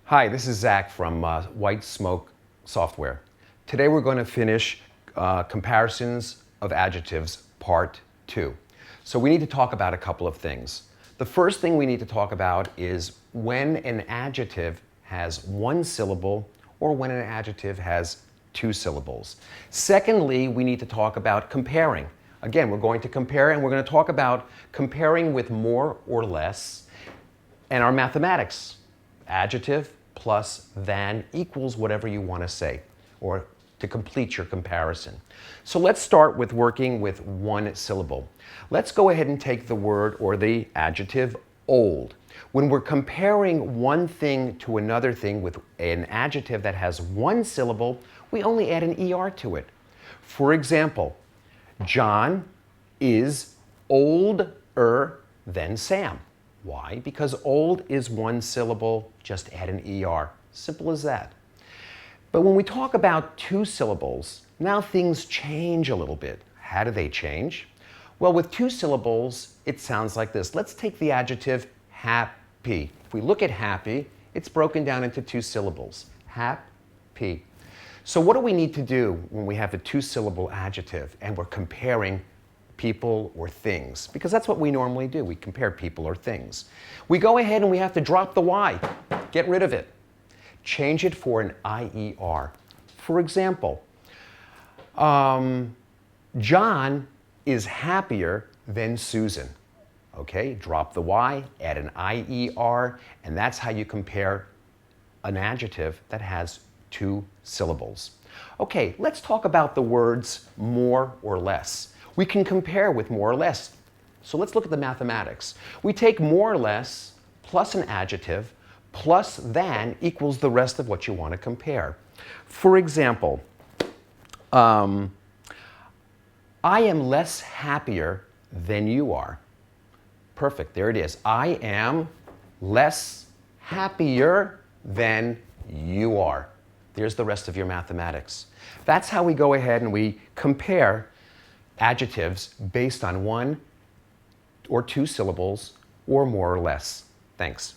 Hi, this is Zack from White Smoke Software. Today we're going to finish comparisons of adjectives part 2. So we need to talk about a couple of things. The first thing we need to talk about is when an adjective has one syllable or when an adjective has two syllables. Secondly, we need to talk about comparing. Again, we're going to compare, and we're going to talk about comparing with more or less and our mathematics. Adjective plus than equals whatever you want to say, or to complete your comparison. So let's start with working with one syllable. Let's go ahead and take the word or the adjective old. When we're comparing one thing to another thing with an adjective that has one syllable, we only add an ER to it. For example, John is older than Sam. Why? Because old is one syllable, just add an ER. Simple as that. But when we talk about two syllables, now things change a little bit. How do they change? Well, with two syllables, it sounds like this. Let's take the adjective happy. If we look at happy, it's broken down into two syllables. Happy. So what do we need to do when we have a two-syllable adjective and we're comparing people or things? Because that's what we normally do. We compare people or things. We go ahead and we have to drop the Y. Get rid of it. Change it for an IER. For example, John is happier than Susan. Okay, drop the Y, add an IER, and that's how you compare an adjective that has two syllables. Okay, let's talk about the words more or less. We can compare with more or less. So let's look at the mathematics. We take more or less plus an adjective plus than equals the rest of what you want to compare. For example, I am less happier than you are. Perfect, there it is. I am less happier than you are. There's the rest of your mathematics. That's how we go ahead and we compare adjectives based on one or two syllables or more or less. Thanks.